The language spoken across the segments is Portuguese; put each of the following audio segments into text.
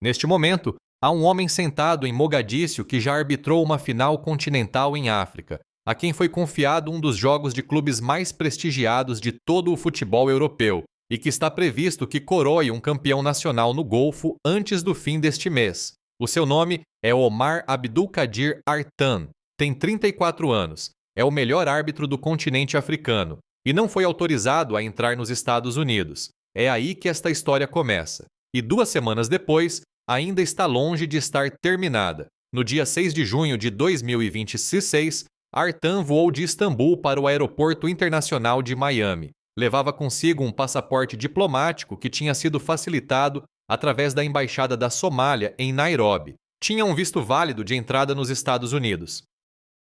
Neste momento, há um homem sentado em Mogadíscio que já arbitrou uma final continental em África, a quem foi confiado um dos jogos de clubes mais prestigiados de todo o futebol europeu e que está previsto que coroe um campeão nacional no Golfo antes do fim deste mês. O seu nome é Omar Abdulkadir Artan, tem 34 anos, é o melhor árbitro do continente africano e não foi autorizado a entrar nos Estados Unidos. É aí que esta história começa. E 2 semanas depois, ainda está longe de estar terminada. No dia 6 de junho de 2026, Artan voou de Istambul para o Aeroporto Internacional de Miami. Levava consigo um passaporte diplomático que tinha sido facilitado através da Embaixada da Somália em Nairobi. Tinha um visto válido de entrada nos Estados Unidos.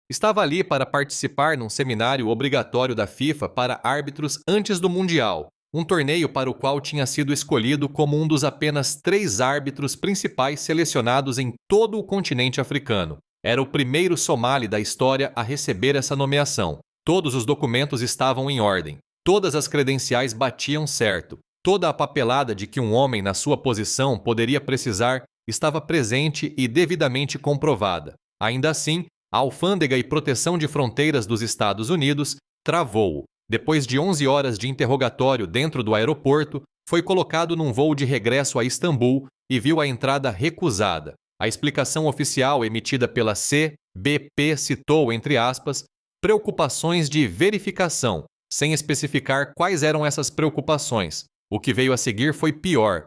Estava ali para participar num seminário obrigatório da FIFA para árbitros antes do Mundial, um torneio para o qual tinha sido escolhido como um dos apenas 3 árbitros principais selecionados em todo o continente africano. Era o primeiro somali da história a receber essa nomeação. Todos os documentos estavam em ordem. Todas as credenciais batiam certo. Toda a papelada de que um homem na sua posição poderia precisar estava presente e devidamente comprovada. Ainda assim, a Alfândega e Proteção de Fronteiras dos Estados Unidos travou-o. Depois de 11 horas de interrogatório dentro do aeroporto, foi colocado num voo de regresso a Istambul e viu a entrada recusada. A explicação oficial emitida pela CBP citou, entre aspas, preocupações de verificação, sem especificar quais eram essas preocupações. O que veio a seguir foi pior.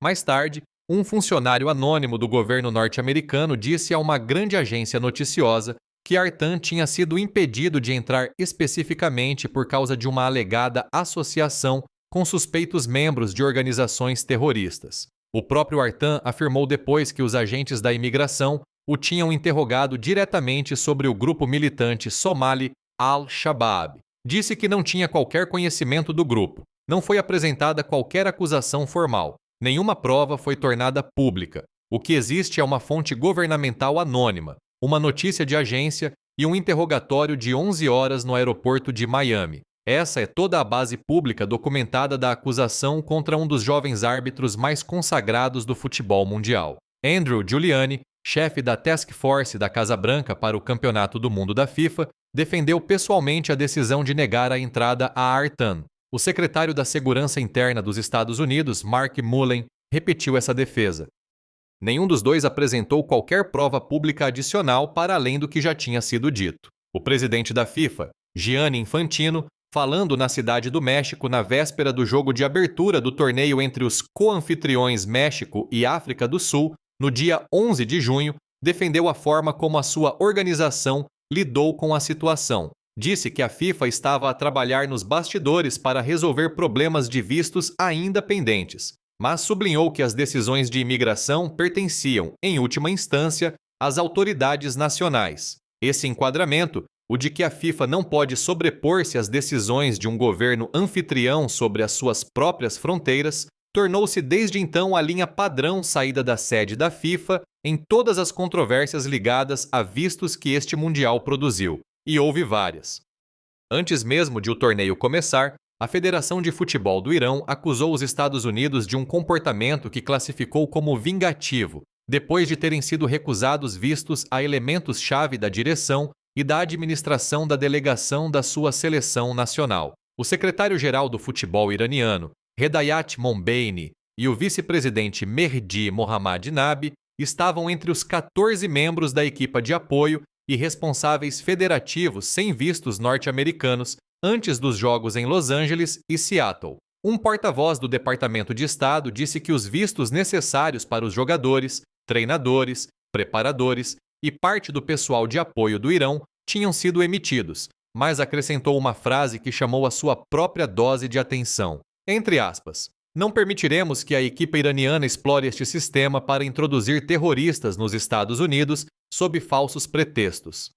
Mais tarde, um funcionário anônimo do governo norte-americano disse a uma grande agência noticiosa que Artan tinha sido impedido de entrar especificamente por causa de uma alegada associação com suspeitos membros de organizações terroristas. O próprio Artan afirmou depois que os agentes da imigração o tinham interrogado diretamente sobre o grupo militante somali Al-Shabaab. Disse que não tinha qualquer conhecimento do grupo. Não foi apresentada qualquer acusação formal. Nenhuma prova foi tornada pública. O que existe é uma fonte governamental anônima, uma notícia de agência e um interrogatório de 11 horas no aeroporto de Miami. Essa é toda a base pública documentada da acusação contra um dos jovens árbitros mais consagrados do futebol mundial. Andrew Giuliani, chefe da Task Force da Casa Branca para o Campeonato do Mundo da FIFA, defendeu pessoalmente a decisão de negar a entrada a Artan. O secretário da Segurança Interna dos Estados Unidos, Mark Mullen, repetiu essa defesa. Nenhum dos dois apresentou qualquer prova pública adicional para além do que já tinha sido dito. O presidente da FIFA, Gianni Infantino, falando na Cidade do México na véspera do jogo de abertura do torneio entre os co-anfitriões México e África do Sul, no dia 11 de junho, defendeu a forma como a sua organização lidou com a situação. Disse que a FIFA estava a trabalhar nos bastidores para resolver problemas de vistos ainda pendentes, mas sublinhou que as decisões de imigração pertenciam, em última instância, às autoridades nacionais. Esse enquadramento, o de que a FIFA não pode sobrepor-se às decisões de um governo anfitrião sobre as suas próprias fronteiras, tornou-se desde então a linha padrão saída da sede da FIFA em todas as controvérsias ligadas a vistos que este Mundial produziu. E houve várias. Antes mesmo de o torneio começar, a Federação de Futebol do Irão acusou os Estados Unidos de um comportamento que classificou como vingativo, depois de terem sido recusados vistos a elementos-chave da direção e da administração da delegação da sua seleção nacional. O secretário-geral do futebol iraniano, Hedayat Mombeini, e o vice-presidente Mehdi Mohammad Nabi estavam entre os 14 membros da equipa de apoio e responsáveis federativos sem vistos norte-americanos antes dos jogos em Los Angeles e Seattle. Um porta-voz do Departamento de Estado disse que os vistos necessários para os jogadores, treinadores, preparadores e parte do pessoal de apoio do Irão tinham sido emitidos, mas acrescentou uma frase que chamou a sua própria dose de atenção. Entre aspas, não permitiremos que a equipe iraniana explore este sistema para introduzir terroristas nos Estados Unidos sob falsos pretextos.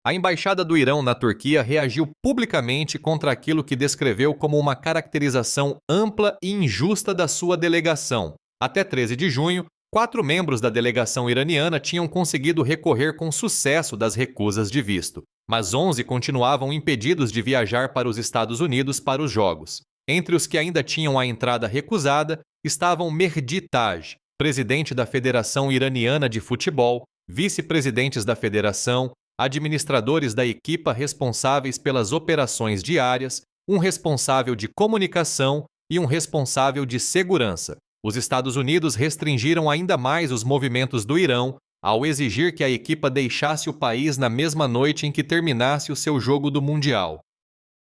A Embaixada do Irão na Turquia reagiu publicamente contra aquilo que descreveu como uma caracterização ampla e injusta da sua delegação. Até 13 de junho, 4 membros da delegação iraniana tinham conseguido recorrer com sucesso das recusas de visto, mas 11 continuavam impedidos de viajar para os Estados Unidos para os Jogos. Entre os que ainda tinham a entrada recusada estavam Mehdi Taj, presidente da Federação Iraniana de Futebol, vice-presidentes da federação, administradores da equipa responsáveis pelas operações diárias, um responsável de comunicação e um responsável de segurança. Os Estados Unidos restringiram ainda mais os movimentos do Irão ao exigir que a equipa deixasse o país na mesma noite em que terminasse o seu jogo do Mundial.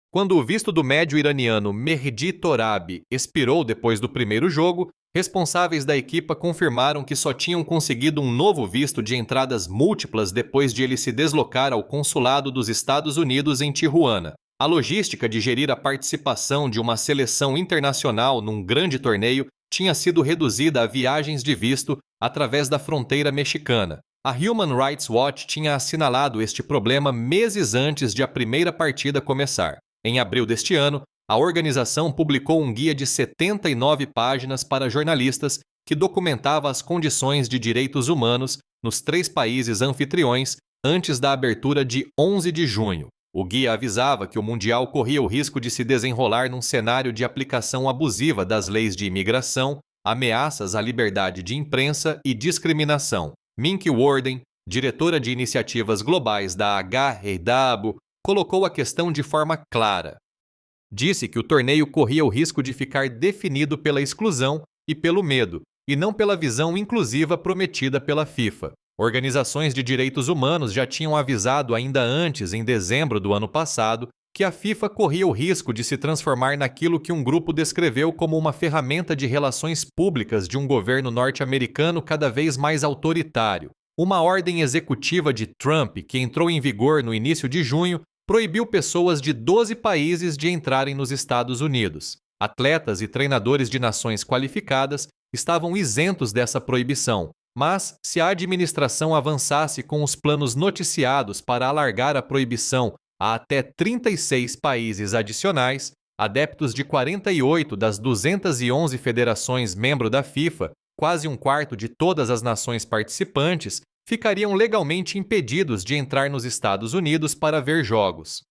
Quando o visto do médio iraniano Mehdi Torabi expirou depois do primeiro jogo, responsáveis da equipa confirmaram que só tinham conseguido um novo visto de entradas múltiplas depois de ele se deslocar ao consulado dos Estados Unidos em Tijuana. A logística de gerir a participação de uma seleção internacional num grande torneio tinha sido reduzida a viagens de visto através da fronteira mexicana. A Human Rights Watch tinha assinalado este problema meses antes de a primeira partida começar. Em abril deste ano, a organização publicou um guia de 79 páginas para jornalistas que documentava as condições de direitos humanos nos 3 países anfitriões antes da abertura de 11 de junho. O guia avisava que o Mundial corria o risco de se desenrolar num cenário de aplicação abusiva das leis de imigração, ameaças à liberdade de imprensa e discriminação. Minky Worden, diretora de iniciativas globais da HRW, colocou a questão de forma clara. Disse que o torneio corria o risco de ficar definido pela exclusão e pelo medo, e não pela visão inclusiva prometida pela FIFA. Organizações de direitos humanos já tinham avisado ainda antes, em dezembro do ano passado, que a FIFA corria o risco de se transformar naquilo que um grupo descreveu como uma ferramenta de relações públicas de um governo norte-americano cada vez mais autoritário. Uma ordem executiva de Trump, que entrou em vigor no início de junho, proibiu pessoas de 12 países de entrarem nos Estados Unidos. Atletas e treinadores de nações qualificadas estavam isentos dessa proibição, mas se a administração avançasse com os planos noticiados para alargar a proibição a até 36 países adicionais, adeptos de 48 das 211 federações membro da FIFA, quase um quarto de todas as nações participantes, ficariam legalmente impedidos de entrar nos Estados Unidos para ver jogos.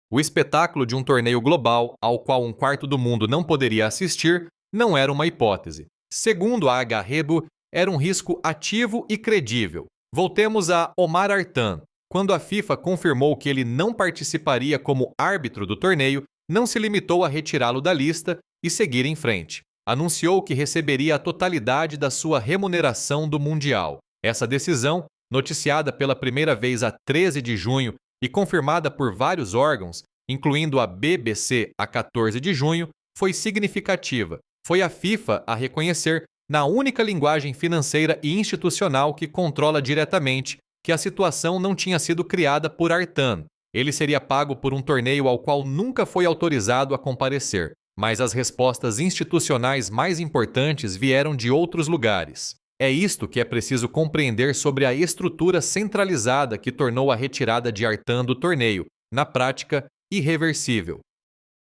O espetáculo de um torneio global, ao qual um quarto do mundo não poderia assistir, não era uma hipótese. Segundo a HREBU, era um risco ativo e credível. Voltemos a Omar Artan. Quando a FIFA confirmou que ele não participaria como árbitro do torneio, não se limitou a retirá-lo da lista e seguir em frente. Anunciou que receberia a totalidade da sua remuneração do Mundial. Essa decisão, noticiada pela primeira vez a 13 de junho e confirmada por vários órgãos, incluindo a BBC a 14 de junho, foi significativa. Foi a FIFA a reconhecer, na única linguagem financeira e institucional que controla diretamente, que a situação não tinha sido criada por Artan. Ele seria pago por um torneio ao qual nunca foi autorizado a comparecer, mas as respostas institucionais mais importantes vieram de outros lugares. É isto que é preciso compreender sobre a estrutura centralizada que tornou a retirada de Artan do torneio, na prática, irreversível.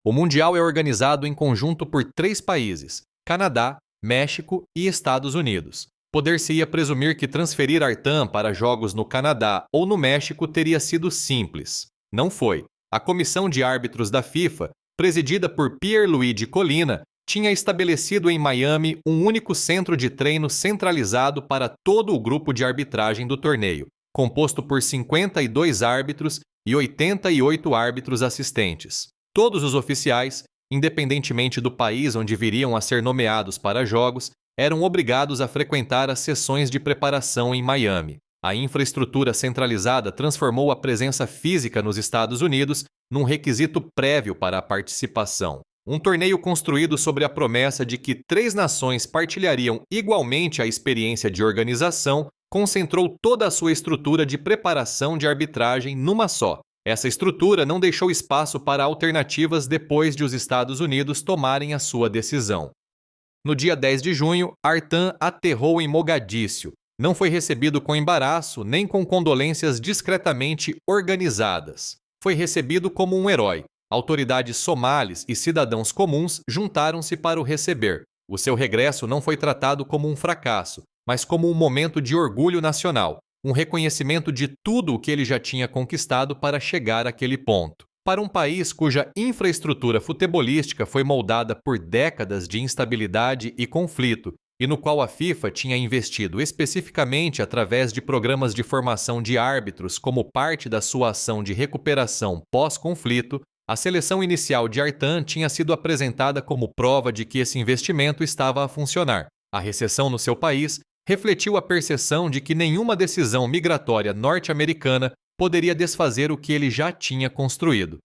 O Mundial é organizado em conjunto por 3 países: Canadá, México e Estados Unidos. Poder-se-ia presumir que transferir Artan para jogos no Canadá ou no México teria sido simples. Não foi. A comissão de árbitros da FIFA, presidida por Pierluigi Collina, tinha estabelecido em Miami um único centro de treino centralizado para todo o grupo de arbitragem do torneio, composto por 52 árbitros e 88 árbitros assistentes. Todos os oficiais, independentemente do país onde viriam a ser nomeados para jogos, eram obrigados a frequentar as sessões de preparação em Miami. A infraestrutura centralizada transformou a presença física nos Estados Unidos num requisito prévio para a participação. Um torneio construído sobre a promessa de que 3 nações partilhariam igualmente a experiência de organização concentrou toda a sua estrutura de preparação de arbitragem numa só. Essa estrutura não deixou espaço para alternativas depois de os Estados Unidos tomarem a sua decisão. No dia 10 de junho, Artan aterrou em Mogadíscio. Não foi recebido com embaraço nem com condolências discretamente organizadas. Foi recebido como um herói. Autoridades somalis e cidadãos comuns juntaram-se para o receber. O seu regresso não foi tratado como um fracasso, mas como um momento de orgulho nacional, um reconhecimento de tudo o que ele já tinha conquistado para chegar àquele ponto. Para um país cuja infraestrutura futebolística foi moldada por décadas de instabilidade e conflito, e no qual a FIFA tinha investido especificamente através de programas de formação de árbitros como parte da sua ação de recuperação pós-conflito, a seleção inicial de Artan tinha sido apresentada como prova de que esse investimento estava a funcionar. A recessão no seu país refletiu a percepção de que nenhuma decisão migratória norte-americana poderia desfazer o que ele já tinha construído.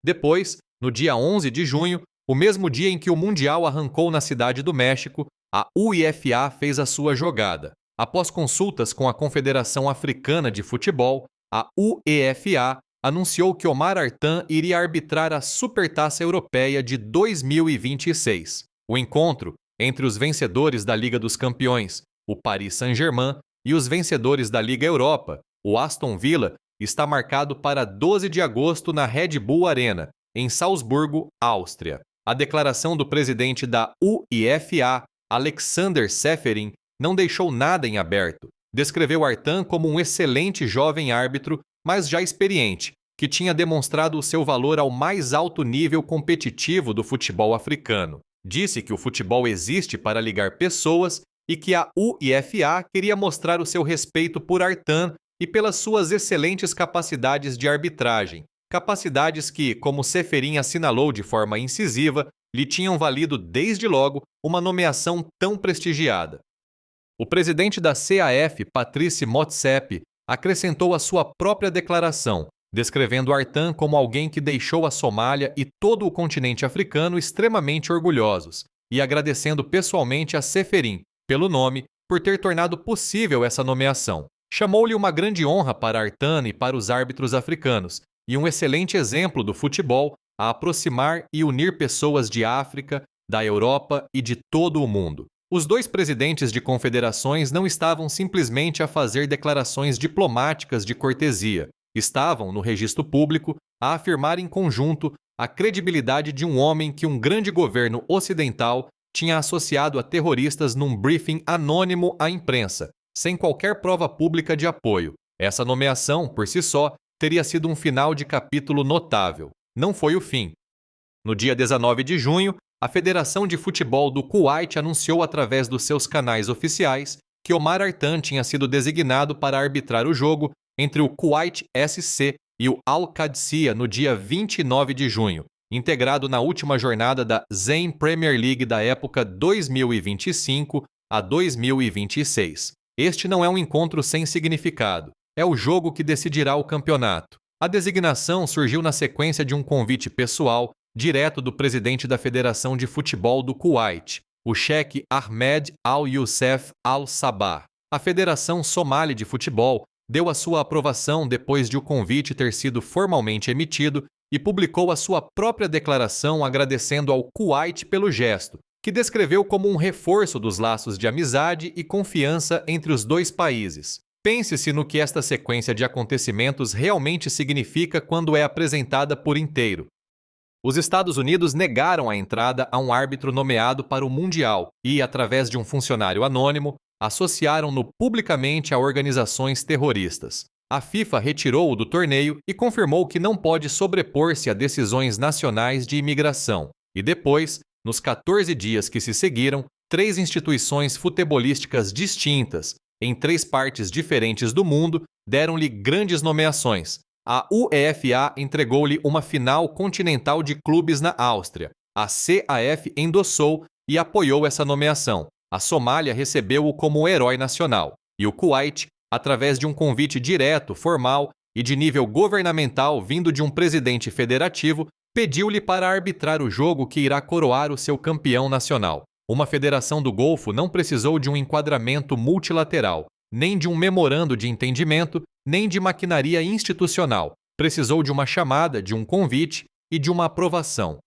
Depois, no dia 11 de junho, o mesmo dia em que o Mundial arrancou na Cidade do México, a UEFA fez a sua jogada. Após consultas com a Confederação Africana de Futebol, a UEFA anunciou que Omar Artan iria arbitrar a Supertaça Europeia de 2026. O encontro entre os vencedores da Liga dos Campeões, o Paris Saint-Germain, e os vencedores da Liga Europa, o Aston Villa, está marcado para 12 de agosto na Red Bull Arena, em Salzburgo, Áustria. A declaração do presidente da UEFA, Alexander Ceferin, não deixou nada em aberto. Descreveu Artan como um excelente jovem árbitro, mas já experiente, que tinha demonstrado o seu valor ao mais alto nível competitivo do futebol africano. Disse que o futebol existe para ligar pessoas e que a UEFA queria mostrar o seu respeito por Artan e pelas suas excelentes capacidades de arbitragem, capacidades que, como Ceferin assinalou de forma incisiva, lhe tinham valido desde logo uma nomeação tão prestigiada. O presidente da CAF, Patrice Motsepe, acrescentou a sua própria declaração, descrevendo Artan como alguém que deixou a Somália e todo o continente africano extremamente orgulhosos, e agradecendo pessoalmente a Ceferin, pelo nome, por ter tornado possível essa nomeação. Chamou-lhe uma grande honra para Artan e para os árbitros africanos, e um excelente exemplo do futebol a aproximar e unir pessoas de África, da Europa e de todo o mundo. Os dois presidentes de confederações não estavam simplesmente a fazer declarações diplomáticas de cortesia. Estavam, no registro público, a afirmar em conjunto a credibilidade de um homem que um grande governo ocidental tinha associado a terroristas num briefing anônimo à imprensa, sem qualquer prova pública de apoio. Essa nomeação, por si só, teria sido um final de capítulo notável. Não foi o fim. No dia 19 de junho, a Federação de Futebol do Kuwait anunciou através dos seus canais oficiais que Omar Artan tinha sido designado para arbitrar o jogo entre o Kuwait SC e o Al-Qadsiya no dia 29 de junho, integrado na última jornada da Zain Premier League da época 2025 a 2026. Este não é um encontro sem significado. É o jogo que decidirá o campeonato. A designação surgiu na sequência de um convite pessoal direto do presidente da Federação de Futebol do Kuwait, o Sheikh Ahmed Al-Youssef Al-Sabah. A Federação Somali de Futebol deu a sua aprovação depois de o convite ter sido formalmente emitido e publicou a sua própria declaração agradecendo ao Kuwait pelo gesto, que descreveu como um reforço dos laços de amizade e confiança entre os dois países. Pense-se no que esta sequência de acontecimentos realmente significa quando é apresentada por inteiro. Os Estados Unidos negaram a entrada a um árbitro nomeado para o Mundial e, através de um funcionário anônimo, associaram-no publicamente a organizações terroristas. A FIFA retirou-o do torneio e confirmou que não pode sobrepor-se a decisões nacionais de imigração. E depois, nos 14 dias que se seguiram, 3 instituições futebolísticas distintas, em 3 partes diferentes do mundo, deram-lhe grandes nomeações. A UEFA entregou-lhe uma final continental de clubes na Áustria. A CAF endossou e apoiou essa nomeação. A Somália recebeu-o como herói nacional. E o Kuwait, através de um convite direto, formal e de nível governamental vindo de um presidente federativo, pediu-lhe para arbitrar o jogo que irá coroar o seu campeão nacional. Uma federação do Golfo não precisou de um enquadramento multilateral, nem de um memorando de entendimento, nem de maquinaria institucional. Precisou de uma chamada, de um convite e de uma aprovação.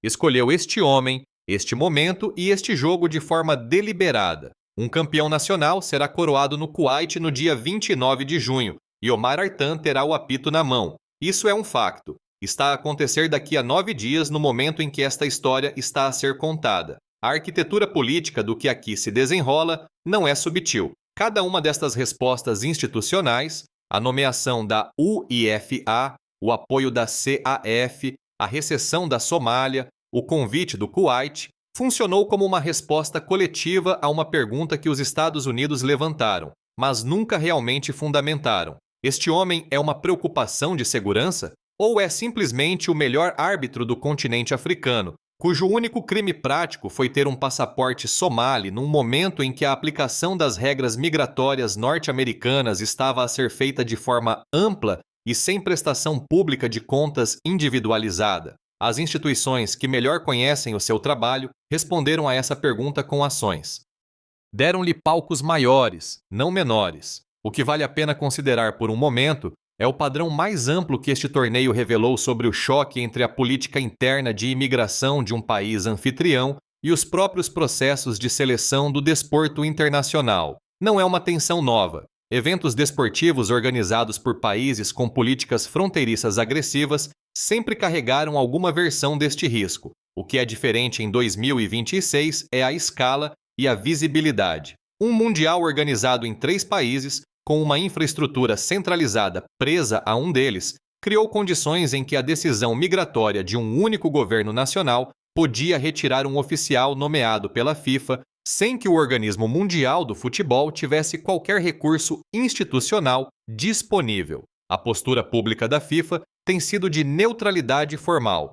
Escolheu este homem, este momento e este jogo de forma deliberada. Um campeão nacional será coroado no Kuwait no dia 29 de junho e Omar Artan terá o apito na mão. Isso é um facto. Está a acontecer daqui a 9 dias no momento em que esta história está a ser contada. A arquitetura política do que aqui se desenrola não é subtil. Cada uma destas respostas institucionais, a nomeação da UEFA, o apoio da CAF, a recessão da Somália, o convite do Kuwait, Funcionou como uma resposta coletiva a uma pergunta que os Estados Unidos levantaram, mas nunca realmente fundamentaram. Este homem é uma preocupação de segurança? Ou é simplesmente o melhor árbitro do continente africano, cujo único crime prático foi ter um passaporte somali num momento em que a aplicação das regras migratórias norte-americanas estava a ser feita de forma ampla e sem prestação pública de contas individualizada? As instituições que melhor conhecem o seu trabalho responderam a essa pergunta com ações. Deram-lhe palcos maiores, não menores. O que vale a pena considerar por um momento é o padrão mais amplo que este torneio revelou sobre o choque entre a política interna de imigração de um país anfitrião e os próprios processos de seleção do desporto internacional. Não é uma tensão nova. Eventos desportivos organizados por países com políticas fronteiriças agressivas sempre carregaram alguma versão deste risco. O que é diferente em 2026 é a escala e a visibilidade. Um mundial organizado em 3 países, com uma infraestrutura centralizada presa a um deles, criou condições em que a decisão migratória de um único governo nacional podia retirar um oficial nomeado pela FIFA sem que o organismo mundial do futebol tivesse qualquer recurso institucional disponível. A postura pública da FIFA tem sido de neutralidade formal.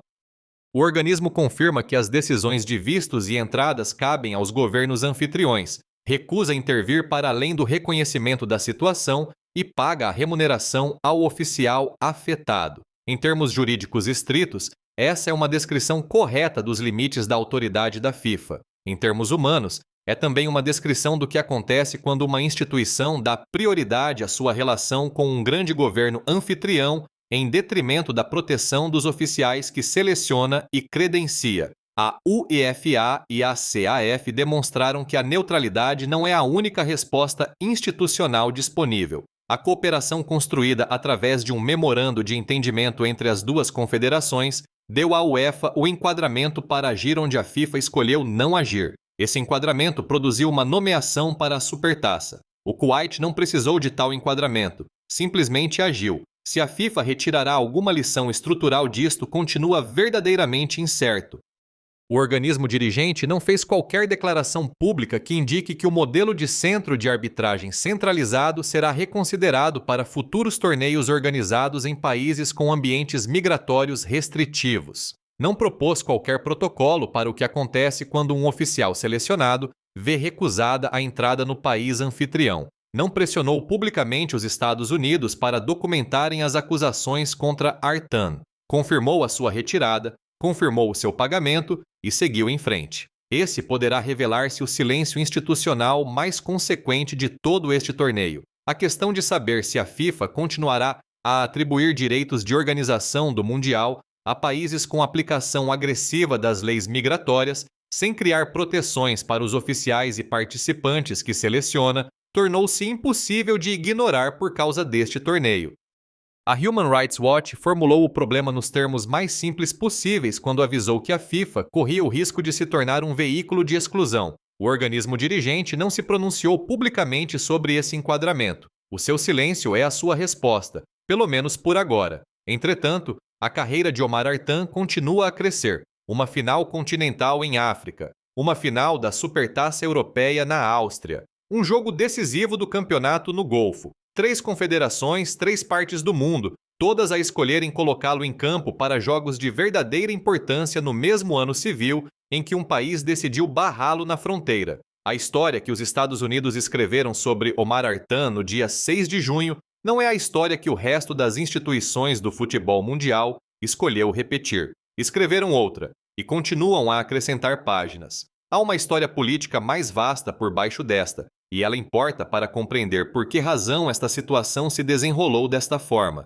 O organismo confirma que as decisões de vistos e entradas cabem aos governos anfitriões, recusa intervir para além do reconhecimento da situação e paga a remuneração ao oficial afetado. Em termos jurídicos estritos, essa é uma descrição correta dos limites da autoridade da FIFA. Em termos humanos, é também uma descrição do que acontece quando uma instituição dá prioridade à sua relação com um grande governo anfitrião em detrimento da proteção dos oficiais que seleciona e credencia. A UEFA e a CAF demonstraram que a neutralidade não é a única resposta institucional disponível. A cooperação construída através de um memorando de entendimento entre as duas confederações deu à UEFA o enquadramento para agir onde a FIFA escolheu não agir. Esse enquadramento produziu uma nomeação para a Supertaça. O Kuwait não precisou de tal enquadramento, simplesmente agiu. Se a FIFA retirará alguma lição estrutural disto, continua verdadeiramente incerto. O organismo dirigente não fez qualquer declaração pública que indique que o modelo de centro de arbitragem centralizado será reconsiderado para futuros torneios organizados em países com ambientes migratórios restritivos. Não propôs qualquer protocolo para o que acontece quando um oficial selecionado vê recusada a entrada no país anfitrião. Não pressionou publicamente os Estados Unidos para documentarem as acusações contra Artan. Confirmou a sua retirada, confirmou o seu pagamento e seguiu em frente. Esse poderá revelar-se o silêncio institucional mais consequente de todo este torneio. A questão de saber se a FIFA continuará a atribuir direitos de organização do Mundial a países com aplicação agressiva das leis migratórias, sem criar proteções para os oficiais e participantes que seleciona, tornou-se impossível de ignorar por causa deste torneio. A Human Rights Watch formulou o problema nos termos mais simples possíveis quando avisou que a FIFA corria o risco de se tornar um veículo de exclusão. O organismo dirigente não se pronunciou publicamente sobre esse enquadramento. O seu silêncio é a sua resposta, pelo menos por agora. Entretanto, a carreira de Omar Artan continua a crescer. Uma final continental em África, uma final da Supertaça Europeia na Áustria, um jogo decisivo do campeonato no Golfo, 3 confederações, 3 partes do mundo, todas a escolherem colocá-lo em campo para jogos de verdadeira importância no mesmo ano civil em que um país decidiu barrá-lo na fronteira. A história que os Estados Unidos escreveram sobre Omar Artan no dia 6 de junho não é a história que o resto das instituições do futebol mundial escolheu repetir. Escreveram outra e continuam a acrescentar páginas. Há uma história política mais vasta por baixo desta, e ela importa para compreender por que razão esta situação se desenrolou desta forma.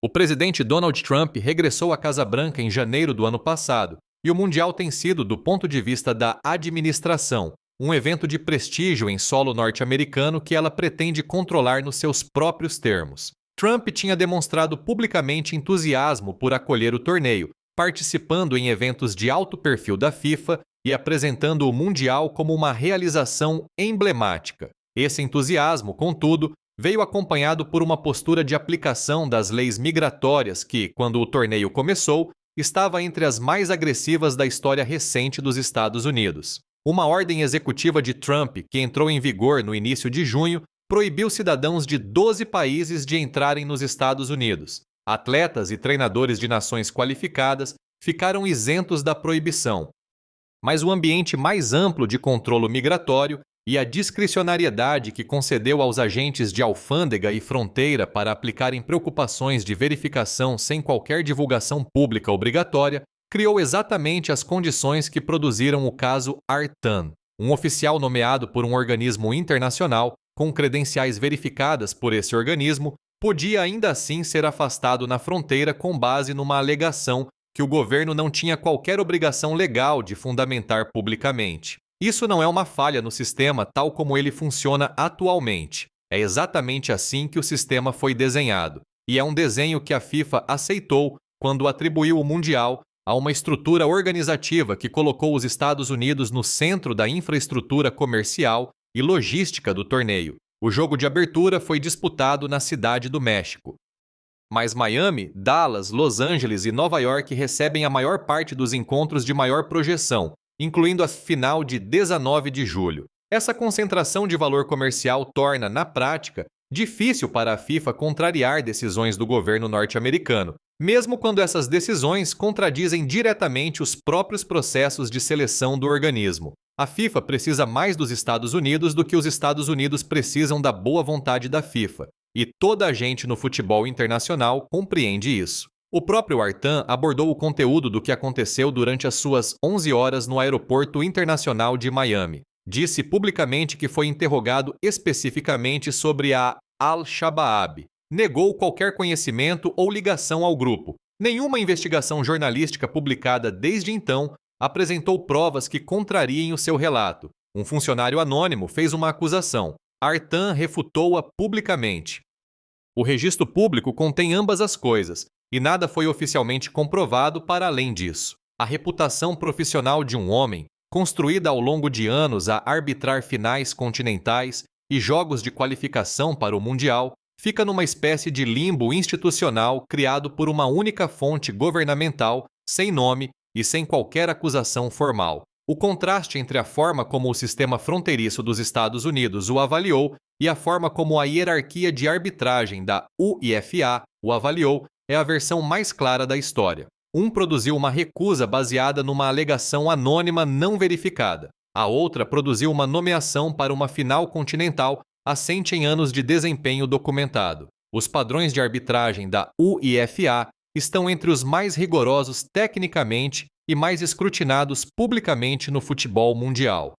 O presidente Donald Trump regressou à Casa Branca em janeiro do ano passado, e o Mundial tem sido, do ponto de vista da administração, um evento de prestígio em solo norte-americano que ela pretende controlar nos seus próprios termos. Trump tinha demonstrado publicamente entusiasmo por acolher o torneio, participando em eventos de alto perfil da FIFA e apresentando o Mundial como uma realização emblemática. Esse entusiasmo, contudo, veio acompanhado por uma postura de aplicação das leis migratórias que, quando o torneio começou, estava entre as mais agressivas da história recente dos Estados Unidos. Uma ordem executiva de Trump, que entrou em vigor no início de junho, proibiu cidadãos de 12 países de entrarem nos Estados Unidos. Atletas e treinadores de nações qualificadas ficaram isentos da proibição. Mas o ambiente mais amplo de controle migratório e a discricionariedade que concedeu aos agentes de alfândega e fronteira para aplicarem preocupações de verificação sem qualquer divulgação pública obrigatória criou exatamente as condições que produziram o caso Artan. Um oficial nomeado por um organismo internacional, com credenciais verificadas por esse organismo, podia ainda assim ser afastado na fronteira com base numa alegação que o governo não tinha qualquer obrigação legal de fundamentar publicamente. Isso não é uma falha no sistema tal como ele funciona atualmente. É exatamente assim que o sistema foi desenhado. E é um desenho que a FIFA aceitou quando atribuiu o Mundial a uma estrutura organizativa que colocou os Estados Unidos no centro da infraestrutura comercial e logística do torneio. O jogo de abertura foi disputado na Cidade do México. Mas Miami, Dallas, Los Angeles e Nova York recebem a maior parte dos encontros de maior projeção, incluindo a final de 19 de julho. Essa concentração de valor comercial torna, na prática, difícil para a FIFA contrariar decisões do governo norte-americano, mesmo quando essas decisões contradizem diretamente os próprios processos de seleção do organismo. A FIFA precisa mais dos Estados Unidos do que os Estados Unidos precisam da boa vontade da FIFA, e toda a gente no futebol internacional compreende isso. O próprio Artan abordou o conteúdo do que aconteceu durante as suas 11 horas no Aeroporto Internacional de Miami. Disse publicamente que foi interrogado especificamente sobre a Al-Shabaab. Negou qualquer conhecimento ou ligação ao grupo. Nenhuma investigação jornalística publicada desde então apresentou provas que contrariem o seu relato. Um funcionário anônimo fez uma acusação. Artan refutou-a publicamente. O registro público contém ambas as coisas, e nada foi oficialmente comprovado para além disso. A reputação profissional de um homem, construída ao longo de anos a arbitrar finais continentais e jogos de qualificação para o Mundial, fica numa espécie de limbo institucional criado por uma única fonte governamental, sem nome e sem qualquer acusação formal. O contraste entre a forma como o sistema fronteiriço dos Estados Unidos o avaliou e a forma como a hierarquia de arbitragem da UEFA o avaliou é a versão mais clara da história. Um produziu uma recusa baseada numa alegação anônima não verificada. A outra produziu uma nomeação para uma final continental assente em anos de desempenho documentado. Os padrões de arbitragem da UEFA estão entre os mais rigorosos tecnicamente e mais escrutinados publicamente no futebol mundial.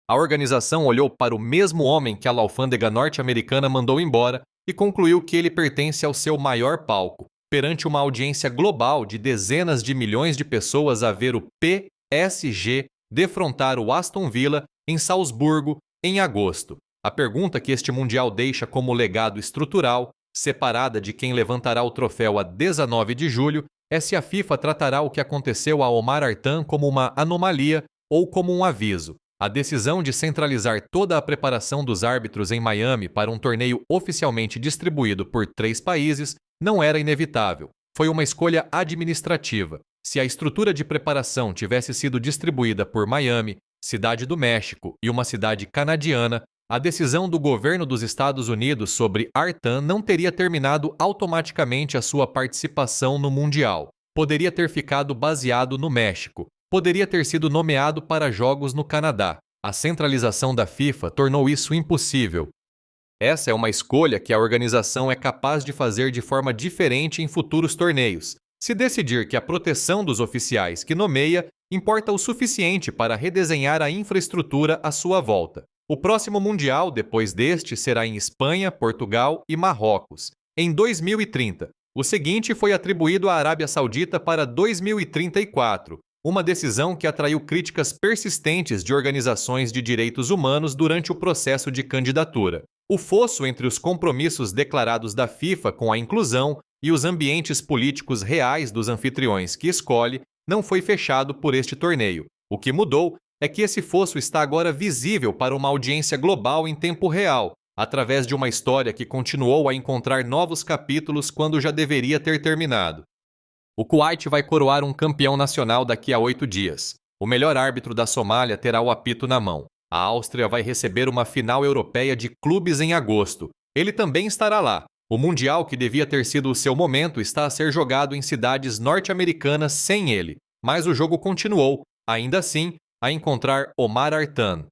A organização olhou para o mesmo homem que a alfândega norte-americana mandou embora e concluiu que ele pertence ao seu maior palco, perante uma audiência global de dezenas de milhões de pessoas a ver o PSG defrontar o Aston Villa em Salzburgo em agosto. A pergunta que este Mundial deixa como legado estrutural, separada de quem levantará o troféu a 19 de julho, é se a FIFA tratará o que aconteceu a Omar Artan como uma anomalia ou como um aviso. A decisão de centralizar toda a preparação dos árbitros em Miami para um torneio oficialmente distribuído por 3 países não era inevitável. Foi uma escolha administrativa. Se a estrutura de preparação tivesse sido distribuída por Miami, Cidade do México e uma cidade canadiana, a decisão do governo dos Estados Unidos sobre Artan não teria terminado automaticamente a sua participação no Mundial. Poderia ter ficado baseado no México. Poderia ter sido nomeado para jogos no Canadá. A centralização da FIFA tornou isso impossível. Essa é uma escolha que a organização é capaz de fazer de forma diferente em futuros torneios. Se decidir que a proteção dos oficiais que nomeia importa o suficiente para redesenhar a infraestrutura à sua volta. O próximo Mundial, depois deste, será em Espanha, Portugal e Marrocos, em 2030. O seguinte foi atribuído à Arábia Saudita para 2034, uma decisão que atraiu críticas persistentes de organizações de direitos humanos durante o processo de candidatura. O fosso entre os compromissos declarados da FIFA com a inclusão e os ambientes políticos reais dos anfitriões que escolhe não foi fechado por este torneio. O que mudou é que esse fosso está agora visível para uma audiência global em tempo real, através de uma história que continuou a encontrar novos capítulos quando já deveria ter terminado. O Kuwait vai coroar um campeão nacional daqui a 8 dias. O melhor árbitro da Somália terá o apito na mão. A Áustria vai receber uma final europeia de clubes em agosto. Ele também estará lá. O Mundial, que devia ter sido o seu momento, está a ser jogado em cidades norte-americanas sem ele. Mas o jogo continuou, ainda assim, a encontrar Omar Artan,